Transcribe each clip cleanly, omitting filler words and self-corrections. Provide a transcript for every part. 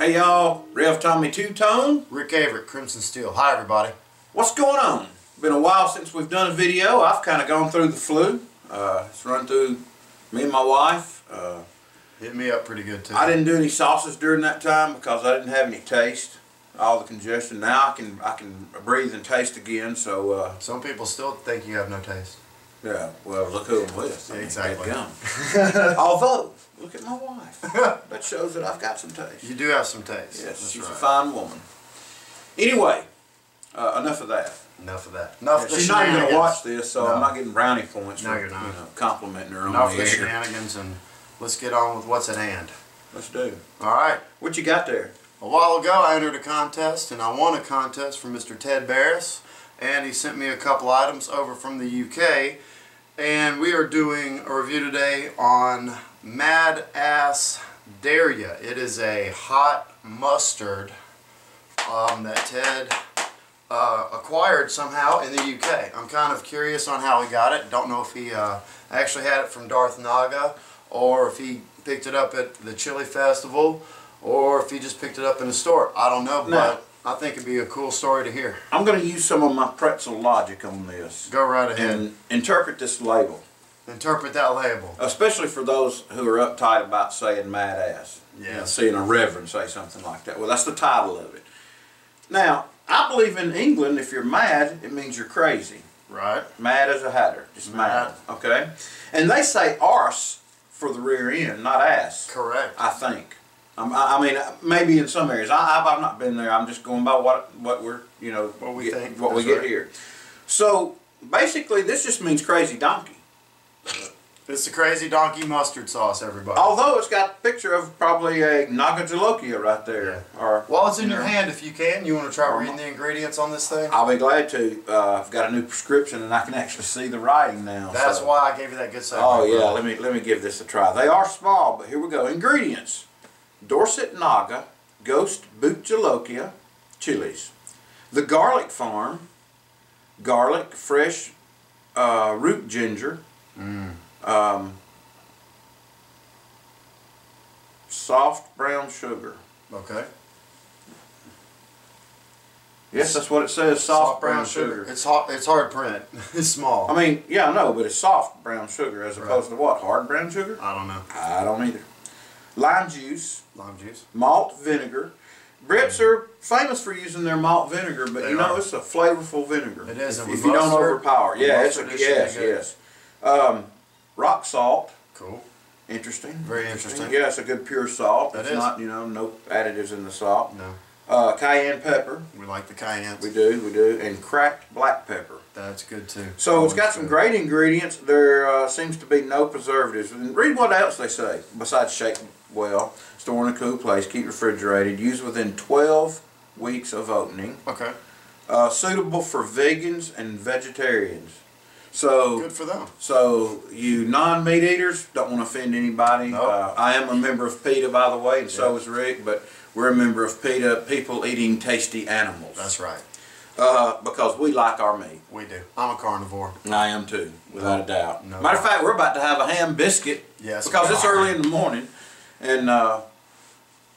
Hey y'all, Revtommy2tone. Rick Everett, Crimsonsteel. Hi everybody. What's going on? Been a while since we've done a video. I've kind of gone through the flu. It's run through me and my wife. Hit me up pretty good too. I didn't do any sauces during that time because I didn't have any taste. All the congestion. Now I can breathe and taste again. So some people still think you have no taste. yeah. Well, look who I'm with. Yeah, exactly. Although, look at my wife. That shows that I've got some taste. You do have some taste. Yes, That's she's right. a fine woman. Anyway, enough of that. Enough of that. Enough of the She's not even going to shenanigans. watch this, so No. I'm not getting brownie points No, for you're not. complimenting her on Enough of the the air. shenanigans, and let's get on with what's at hand. Let's do. Alright. What you got there? A while ago I entered a contest and I won a contest from Mr. Ted Barrus, and he sent me a couple items over from the UK, and we are doing a review today on Mad Ass Dare Ya. It is a hot mustard that Ted acquired somehow in the UK. I'm kind of curious on how he got it. Don't know if he actually had it from Darth Naga, or if he picked it up at the Chili Festival, or if he just picked it up in a store. I don't know, but I think it'd be a cool story to hear. I'm going to use some of my pretzel logic on this. Go right ahead. And interpret this label. Interpret that label. Especially for those who are uptight about saying mad ass. Yes. You know, seeing a reverend say something like that. Well, that's the title of it. Now, I believe in England, if you're mad, it means you're crazy. Right. Mad as a hatter. Just mad. Okay? And they say arse for the rear end, not ass. Correct. I think. I mean, maybe in some areas. I've not been there. I'm just going by what we're, you know, What we think. what we That's get right. here. So, basically, this just means crazy donkey. It's the crazy donkey mustard sauce, everybody. Although it's got a picture of probably a Nagajalokia right there. Or, While it's in your hand, if you can, you want to try reading the ingredients on this thing? I'll be glad to. I've got a new prescription and I can actually see the writing now. That's so. why I gave you that good side. Oh yeah, let me give this a try. They are small, but here we go. Ingredients: Dorset Naga, Ghost Bootjalokia, chilies, the Garlic Farm, garlic, fresh root ginger, soft brown sugar. Okay. Yes, that's what it says. Soft brown sugar. It's hard print. It's small. I mean, yeah, I know, but it's soft brown sugar as opposed to what? Hard brown sugar? I don't know. I don't either. Lime juice. Lime juice. Malt vinegar. Brits are famous for using their malt vinegar, but you know it's a flavorful vinegar. It is. If you don't overpower. Yeah, it's a yes. Rock salt. Cool. Interesting. Very interesting. Yeah, it's a good pure salt. That it's is. not, no additives in the salt. No. Cayenne pepper. We like the cayennes. We do. And cracked black pepper. That's good too. So it's got some great ingredients. There seems to be no preservatives. And read what else they say. Besides shake well, store in a cool place, keep refrigerated, use within 12 weeks of opening. Okay. Suitable for vegans and vegetarians. So good for them. So you non-meat eaters, don't want to offend anybody. Nope. I am a member of PETA, by the way, and so is Rick. But we're a member of PETA, people eating tasty animals. That's right. Because we like our meat. We do. I'm a carnivore. I am too, without a doubt. No Matter of doubt. fact, we're about to have a ham biscuit. Yes. Because it's early in the morning. And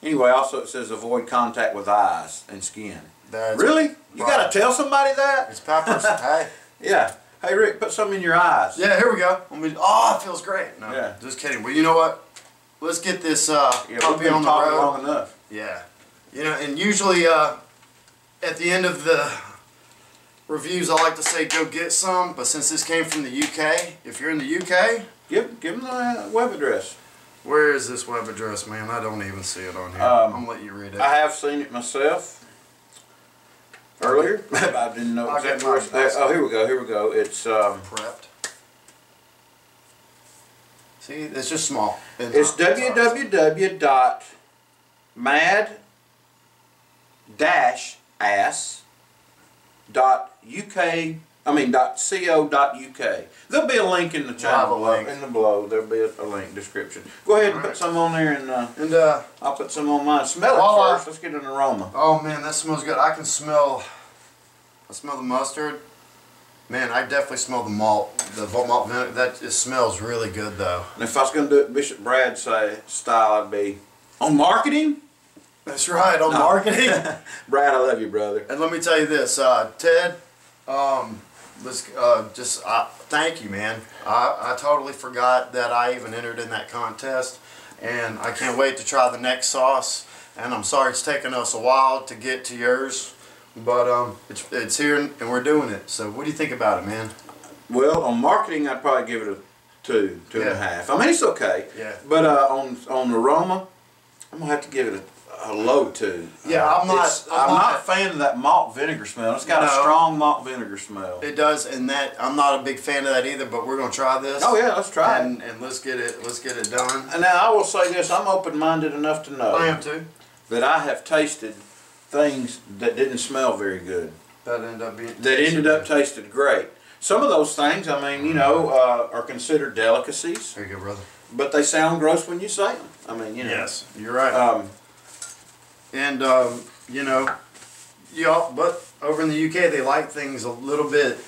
anyway, also it says avoid contact with eyes and skin. That's really? You got to tell somebody that? It's peppers. Hey. Yeah. Hey Rick, put some in your eyes. Yeah, here we go. Oh, it feels great. No, yeah. Just kidding. Well, you know what? Let's get this puppy we've been on the talking road. long enough. Yeah. And usually at the end of the reviews, I like to say go get some. But since this came from the UK, if you're in the UK, give them the web address. Where is this web address, man? I don't even see it on here. I'm gonna let you read it. I have seen it myself. Earlier, I didn't know exactly where it's. Oh, here we go. It's prepped. See, it's just small. It's www.mad-ass.co.uk. There'll be a link in the channel in the below. There'll be a link description. Go ahead and put some on there, and I'll put some on mine. Smell it first. Let's get an aroma. Oh man, that smells good. I smell the mustard. Man, I definitely smell the malt vinegar. That just smells really good though. And if I was going to do it Bishop Brad style, I'd be on marketing. That's right, on marketing. Brad, I love you, brother. And let me tell you this, Ted, thank you, man. I totally forgot that I even entered in that contest, and I can't wait to try the next sauce. And I'm sorry it's taken us a while to get to yours, but it's here and we're doing it. So what do you think about it, man? Well, on marketing, I'd probably give it a 2, 2.5. I mean, it's okay. Yeah. But on aroma, I'm gonna have to give it a low 2. Yeah, I'm not a fan of that malt vinegar smell. It's got a strong malt vinegar smell. It does, and that I'm not a big fan of that either. But we're gonna try this. Oh yeah, let's try it. And let's get it done. And now I will say this: I'm open-minded enough to know. I am too. That I have tasted things that didn't smell very good. That ended up tasted great. Some of those things, I mean, you know, are considered delicacies. There you go, brother. But they sound gross when you say them. I mean, you know. Yes, you're right. You know, but over in the UK they like things a little bit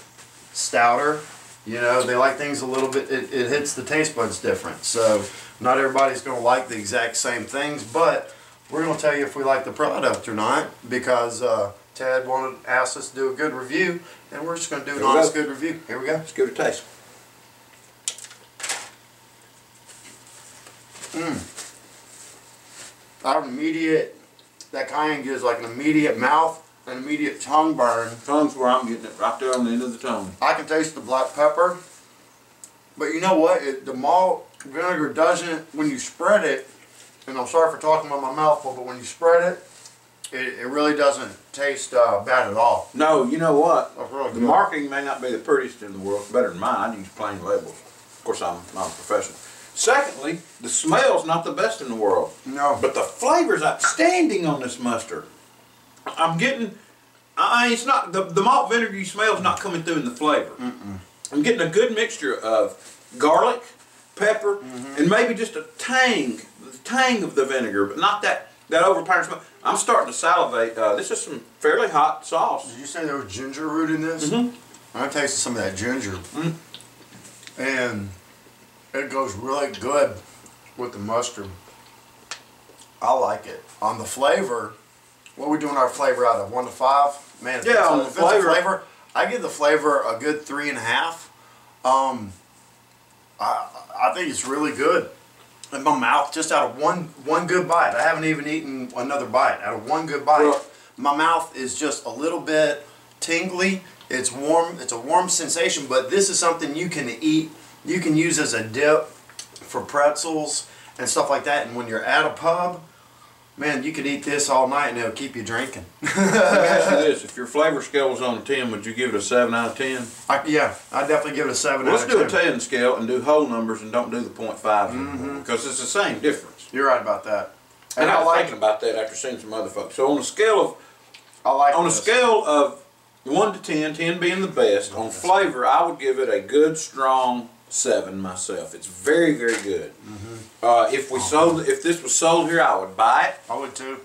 stouter. You know, they like things a little bit. It hits the taste buds different. So not everybody's going to like the exact same things, but we're going to tell you if we like the product or not, because Ted asked us to do a good review, and we're just going to do an honest good review. Here we go. Let's give it a taste. That cayenne gives like an immediate mouth, an immediate tongue burn. Tongue's where I'm getting it, right there on the end of the tongue. I can taste the black pepper, but you know what? The malt vinegar doesn't, when you spread it, and I'm sorry for talking about my mouthful, but when you spread it, it really doesn't taste bad at all. No, you know what? Really the marketing may not be the prettiest in the world. It's better than mine. I use plain labels. Of course, I'm not a professional. Secondly, the smell's not the best in the world. No. But the flavor's outstanding on this mustard. I'm getting, it's not, the malt vinegar you smell is not coming through in the flavor. I'm getting a good mixture of garlic, pepper, and maybe just a tang of the vinegar, but not that overpowering smell. I'm starting to salivate. This is some fairly hot sauce. Did you say there was ginger root in this? I tasted some of that ginger. And it goes really good with the mustard. I like it. On the flavor, what are we doing our flavor out of? 1 to 5? Man, yeah, on the flavor, I give the flavor a good 3.5. I think it's really good. In my mouth, just out of one good bite. I haven't even eaten another bite. Out of one good bite, my mouth is just a little bit tingly. It's warm. It's a warm sensation, but this is something you can eat. You can use as a dip for pretzels and stuff like that. And when you're at a pub, man, you could eat this all night and it'll keep you drinking. Let me ask you this. If your flavor scale was on a 10, would you give it a 7 out of 10? Yeah, I'd definitely give it a 7 out of 10. Let's do a 10 scale and do whole numbers and don't do the 0.5 anymore, because it's the same difference. You're right about that. And I was thinking about that after seeing some other folks. So on a scale of, a scale of 1 to 10, 10 being the best, on flavor, I would give it a good, strong 7 myself. It's very, very good. If this was sold here, I would buy it. I would too.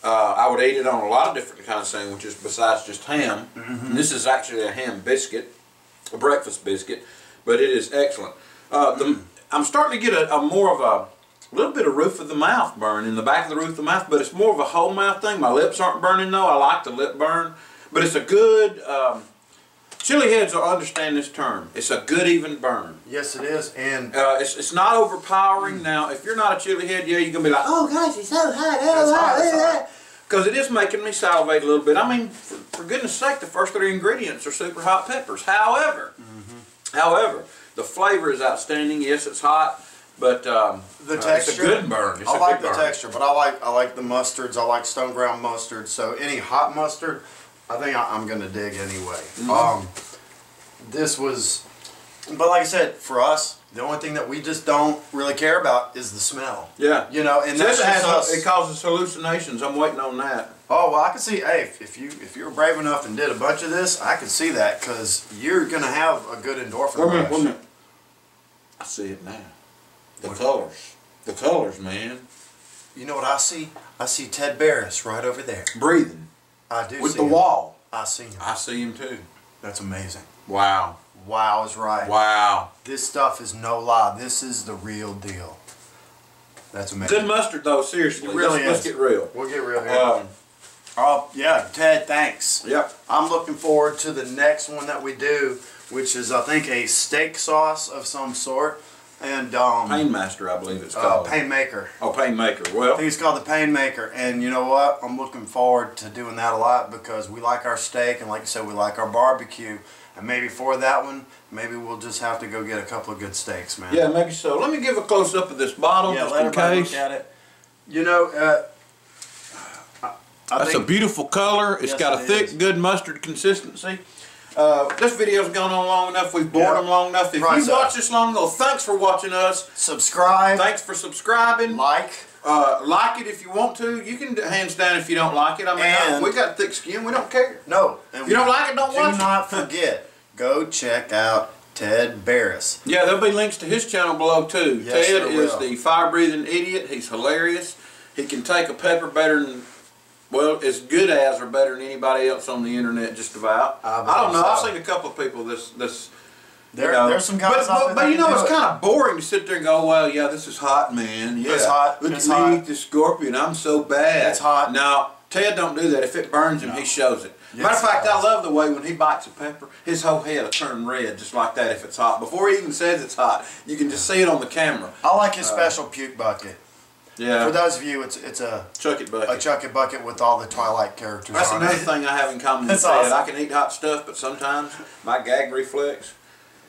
I would eat it on a lot of different kinds of sandwiches besides just ham. And this is actually a ham biscuit, a breakfast biscuit, but it is excellent. I'm starting to get a more of a little bit of roof of the mouth burn in the back of the roof of the mouth, but it's more of a whole mouth thing. My lips aren't burning though. I like the lip burn, but it's a good. Chili heads will understand this term. It's a good even burn. Yes, it is, and it's not overpowering. Now, if you're not a chili head, yeah, you're gonna be like, oh gosh, it's so hot, because it is making me salivate a little bit. I mean, for goodness sake, the first 3 ingredients are super hot peppers. However, the flavor is outstanding. Yes, it's hot, but the texture, it's a good burn. I like the texture, but I like the mustards. I like stone ground mustard. So any hot mustard, I think I'm gonna dig anyway. This was, but like I said, for us, the only thing that we just don't really care about is the smell. Yeah. You know, and it causes hallucinations. I'm waiting on that. Oh well, I can see. Hey, if you were brave enough and did a bunch of this, I can see that, because you're gonna have a good endorphin rush. Wait a minute. I see it now. The colors, man. You know what I see? I see Ted Barrus right over there. Breathing. I do. With the wall. I see him. I see him too. That's amazing. Wow. Wow is right. Wow. This stuff is no lie. This is the real deal. That's amazing. Good mustard though, seriously. It really let's get real. We'll get real here. Yeah, Ted, thanks. Yep. I'm looking forward to the next one that we do, which is I think a steak sauce of some sort. And Painmaster, I believe it's called. Painmaker. Oh, Painmaker. Well, I think it's called the Painmaker. And you know what? I'm looking forward to doing that a lot because we like our steak, and like you said, we like our barbecue. And maybe for that one, maybe we'll just have to go get a couple of good steaks, man. yeah, maybe so. Let me give a close up of this bottle just let in everybody case. look at it. You know, That's a beautiful color. It's got a thick, good mustard consistency. This video's gone on long enough. We've bored them long enough. If you watch this long ago, thanks for watching us. Subscribe. Thanks for subscribing. Like it if you want to. You can hands down if you don't like it. I mean, we got thick skin. We don't care. No. If you don't like it, don't watch it. Do not forget, go check out Ted Barrus. Yeah, there'll be links to his channel below too. Yes, Ted is the fire-breathing idiot. He's hilarious. He can take a pepper better than, well, as good as or better than anybody else on the internet, just about. I don't know. I've seen a couple of people there's some guys out there. But you know, it's kind of boring to sit there and go, well, yeah, this is hot, man. Yeah, it's hot. Look at me eat this scorpion. I'm so bad. It's hot. Now, Ted don't do that. If it burns him, he shows it. Yes, Matter of fact, I love the way when he bites a pepper, his whole head will turn red just like that if it's hot. Before he even says it's hot, you can just see it on the camera. I like his special puke bucket. Yeah. For those of you, it's a Chuck It bucket. A Chuck It bucket with all the Twilight characters. That's on another it. thing I have in common with Ted. Awesome. I can eat hot stuff, but sometimes my gag reflex,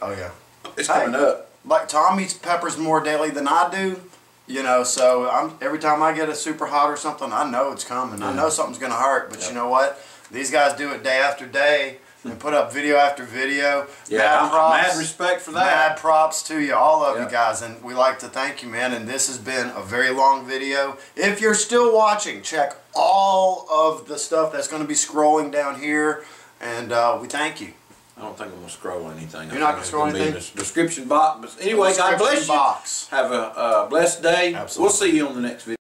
Oh yeah. it's coming up. Like Tom eats peppers more daily than I do. You know, so every time I get a super hot or something, I know it's coming. I know something's gonna hurt. But you know what? These guys do it day after day and put up video after video. Yeah, mad respect for that. Mad props to you, all of you guys, and we like to thank you, man. And this has been a very long video. If you're still watching, check all of the stuff that's going to be scrolling down here, and we thank you. I don't think I'm going to scroll anything. You're not going to scroll anything? In the description box. But anyway, God bless you. Have a blessed day. Absolutely. We'll see you on the next video.